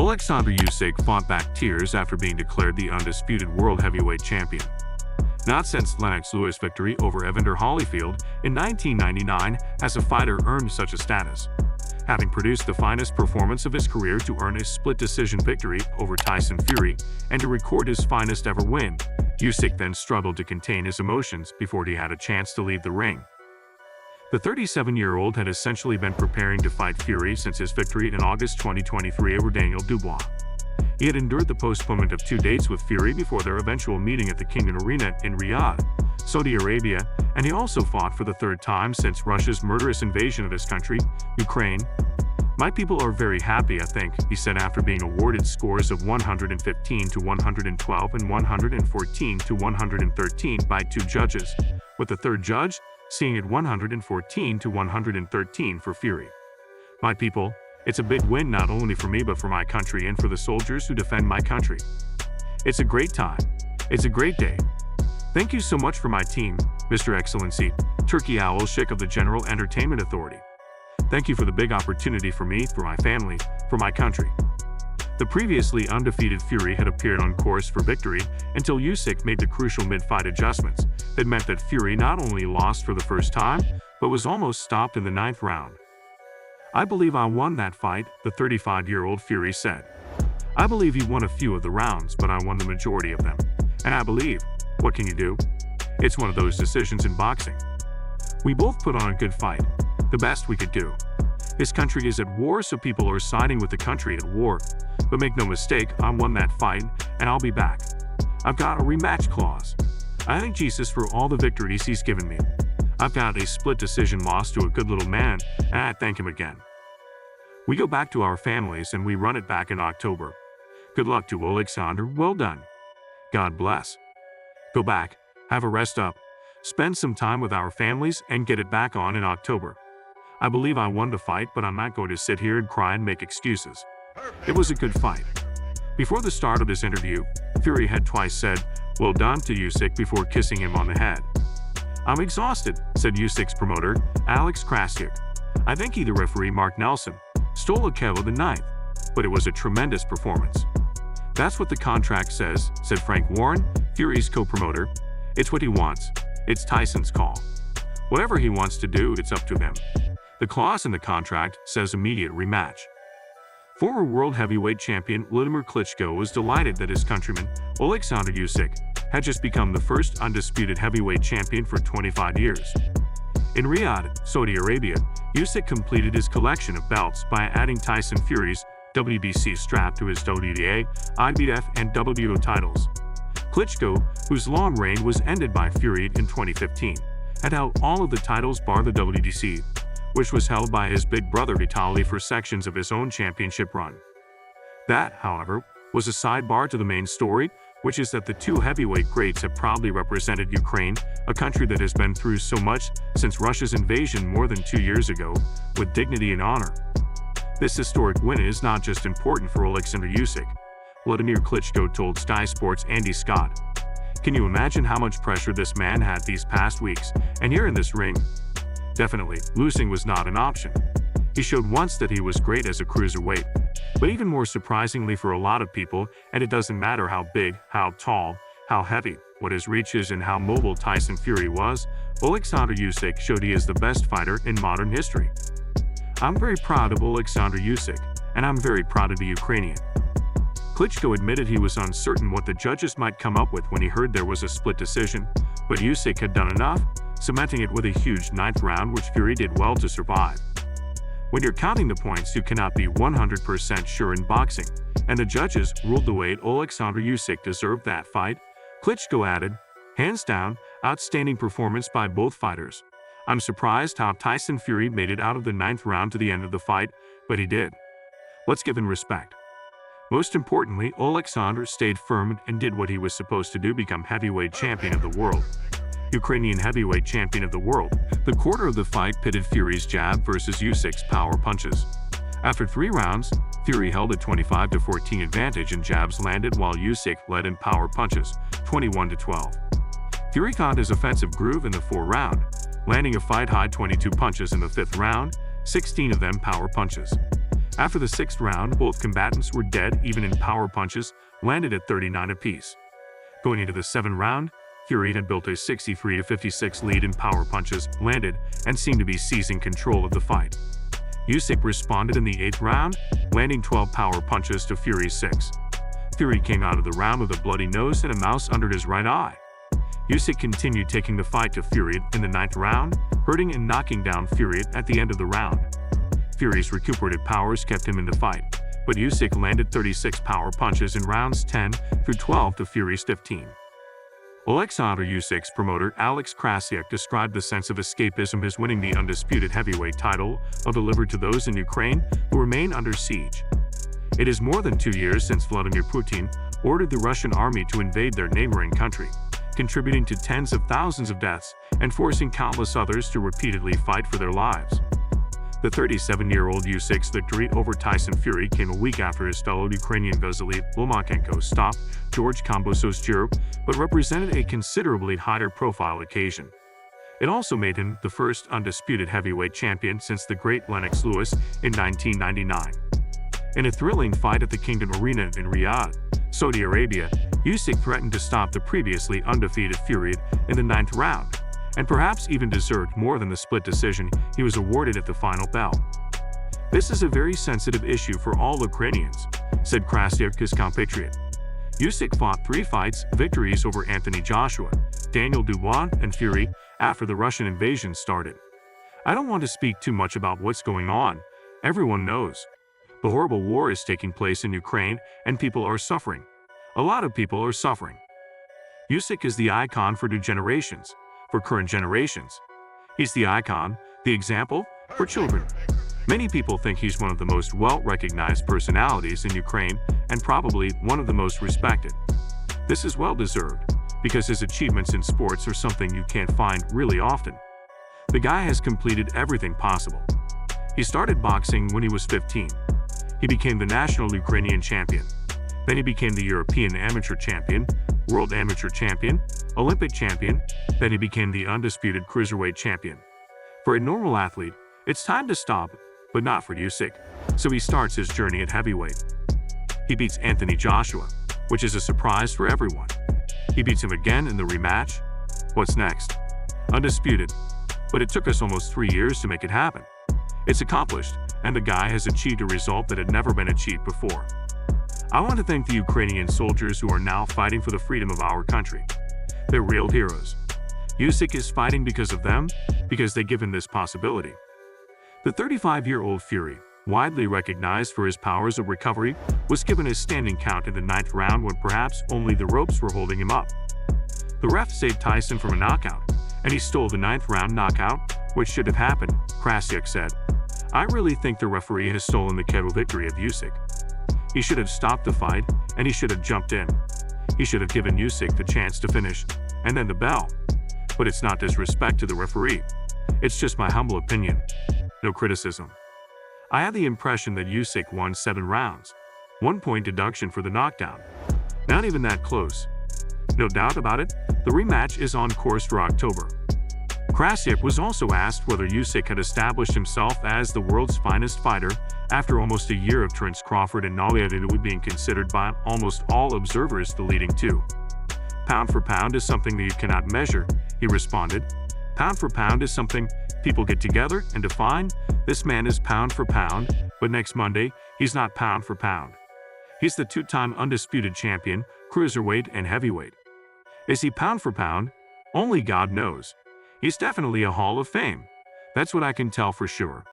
Oleksandr Usyk fought back tears after being declared the undisputed world heavyweight champion. Not since Lennox Lewis' victory over Evander Holyfield in 1999 has a fighter earned such a status. Having produced the finest performance of his career to earn a split-decision victory over Tyson Fury and to record his finest ever win, Usyk then struggled to contain his emotions before he had a chance to leave the ring. The 37-year-old had essentially been preparing to fight Fury since his victory in August 2023 over Daniel Dubois. He had endured the postponement of 2 dates with Fury before their eventual meeting at the Kingdom Arena in Riyadh, Saudi Arabia, and he also fought for the third time since Russia's murderous invasion of his country, Ukraine. "My people are very happy, I think," he said after being awarded scores of 115 to 112 and 114 to 113 by 2 judges, with the third judge seeing it 114 to 113 for Fury. "My people, it's a big win not only for me but for my country and for the soldiers who defend my country. It's a great time. It's a great day. Thank you so much for my team, Mr. Excellency, Turkey Usyk of the General Entertainment Authority. Thank you for the big opportunity for me, for my family, for my country." The previously undefeated Fury had appeared on course for victory until Usyk made the crucial mid-fight adjustments that meant that Fury not only lost for the first time, but was almost stopped in the 9th round. "I believe I won that fight," the 35-year-old Fury said. "I believe he won a few of the rounds, but I won the majority of them. And I believe, what can you do? It's one of those decisions in boxing. We both put on a good fight, the best we could do. His country is at war, so people are siding with the country at war. But make no mistake, I won that fight, and I'll be back. I've got a rematch clause. I thank Jesus for all the victories he's given me. I've got a split decision loss to a good little man, and I thank him again. We go back to our families and we run it back in October. Good luck to Oleksandr, well done. God bless. Go back, have a rest up, spend some time with our families and get it back on in October. I believe I won the fight, but I'm not going to sit here and cry and make excuses. It was a good fight." Before the start of this interview, Fury had twice said, "Well done" to Usyk before kissing him on the head. "I'm exhausted," said Usyk's promoter, Alex Krassyuk. "I think the referee Mark Nelson stole a KO the 9th, but it was a tremendous performance." "That's what the contract says," said Frank Warren, Fury's co-promoter. "It's what he wants. It's Tyson's call. Whatever he wants to do, it's up to him. The clause in the contract says immediate rematch." Former world heavyweight champion Wladimir Klitschko was delighted that his countryman, Oleksandr Usyk, had just become the first undisputed heavyweight champion for 25 years. In Riyadh, Saudi Arabia, Usyk completed his collection of belts by adding Tyson Fury's WBC strap to his WBA, IBF, and WBO titles. Klitschko, whose long reign was ended by Fury in 2015, had held all of the titles bar the WBC, which was held by his big brother Vitaly for sections of his own championship run. That, however, was a sidebar to the main story, which is that the two heavyweight greats have proudly represented Ukraine, a country that has been through so much since Russia's invasion more than 2 years ago, with dignity and honor. This historic win is not just important for Oleksandr Usyk, Wladimir Klitschko told Sky Sports' Andy Scott. "Can you imagine how much pressure this man had these past weeks, and here in this ring? Definitely, losing was not an option. He showed once that he was great as a cruiserweight. But even more surprisingly for a lot of people, and it doesn't matter how big, how tall, how heavy, what his reach is and how mobile Tyson Fury was, Oleksandr Usyk showed he is the best fighter in modern history. I'm very proud of Oleksandr Usyk, and I'm very proud of the Ukrainian." Klitschko admitted he was uncertain what the judges might come up with when he heard there was a split decision, but Usyk had done enough, cementing it with a huge 9th round which Fury did well to survive. When you're counting the points, you cannot be 100% sure in boxing, and the judges ruled the way Oleksandr Usyk deserved that fight. Klitschko added, "Hands down, outstanding performance by both fighters. I'm surprised how Tyson Fury made it out of the 9th round to the end of the fight, but he did. Let's give him respect." Most importantly, Oleksandr stayed firm and did what he was supposed to do, become heavyweight champion of the world. Ukrainian heavyweight champion of the world. The quarter of the fight pitted Fury's jab versus Usyk's power punches. After 3 rounds, Fury held a 25-14 advantage and jabs landed while Usyk led in power punches, 21-12. Fury caught his offensive groove in the 4th round, landing a fight-high 22 punches in the 5th round, 16 of them power punches. After the sixth round, both combatants were dead even in power punches, landed at 39 apiece. Going into the seventh round, Fury had built a 63-56 lead in power punches, landed, and seemed to be seizing control of the fight. Usyk responded in the eighth round, landing 12 power punches to Fury's 6. Fury came out of the round with a bloody nose and a mouse under his right eye. Usyk continued taking the fight to Fury in the ninth round, hurting and knocking down Fury at the end of the round. Fury's recuperative powers kept him in the fight, but Usyk landed 36 power punches in rounds 10 through 12 to Fury's 15. Oleksandr Usyk's promoter Alex Krasiuk described the sense of escapism his winning the undisputed heavyweight title delivered to those in Ukraine who remain under siege. It is more than 2 years since Vladimir Putin ordered the Russian army to invade their neighboring country, contributing to tens of thousands of deaths and forcing countless others to repeatedly fight for their lives. The 37-year-old Usyk's victory over Tyson Fury came a week after his fellow Ukrainian Vasily Lomachenko stopped George Kambosos Jurov, but represented a considerably higher profile occasion. It also made him the first undisputed heavyweight champion since the great Lennox Lewis in 1999. In a thrilling fight at the Kingdom Arena in Riyadh, Saudi Arabia, Usyk threatened to stop the previously undefeated Fury in the ninth round, and perhaps even deserved more than the split decision he was awarded at the final bell. "This is a very sensitive issue for all Ukrainians," said Krasiuk, his compatriot. Usyk fought 3 fights, victories over Anthony Joshua, Daniel Dubois, and Fury after the Russian invasion started. "I don't want to speak too much about what's going on. Everyone knows. The horrible war is taking place in Ukraine and people are suffering. A lot of people are suffering." Usyk is the icon for new generations, for current generations. He's the icon, the example, for children. Many people think he's one of the most well-recognized personalities in Ukraine and probably one of the most respected. This is well-deserved, because his achievements in sports are something you can't find really often. The guy has completed everything possible. He started boxing when he was 15. He became the national Ukrainian champion. Then he became the European amateur champion, world amateur champion, Olympic champion. Then he became the undisputed cruiserweight champion. For a normal athlete, it's time to stop, but not for Usyk, so he starts his journey at heavyweight. He beats Anthony Joshua, which is a surprise for everyone. He beats him again in the rematch. What's next? Undisputed. But it took us almost 3 years to make it happen. It's accomplished, and the guy has achieved a result that had never been achieved before. I want to thank the Ukrainian soldiers who are now fighting for the freedom of our country. They're real heroes. Usyk is fighting because of them, because they give him this possibility. The 35-year-old Fury, widely recognized for his powers of recovery, was given a standing count in the ninth round when perhaps only the ropes were holding him up. The ref saved Tyson from a knockout, and he stole the ninth round knockout, which should have happened, Krasiuk said. "I really think the referee has stolen the KO victory of Usyk. He should have stopped the fight, and he should have jumped in. He should have given Usyk the chance to finish, and then the bell. But it's not disrespect to the referee. It's just my humble opinion. No criticism. I had the impression that Usyk won 7 rounds. 1-point deduction for the knockdown. Not even that close. No doubt about it, the rematch is on course for October." Krasiuk was also asked whether Usyk had established himself as the world's finest fighter after almost a year of Terence Crawford and Oleksandr being considered by almost all observers the leading two. "Pound for pound is something that you cannot measure," he responded. "Pound for pound is something people get together and define. This man is pound for pound, but next Monday, he's not pound for pound. He's the 2-time undisputed champion, cruiserweight and heavyweight. Is he pound for pound? Only God knows. He's definitely a Hall of Fame. That's what I can tell for sure."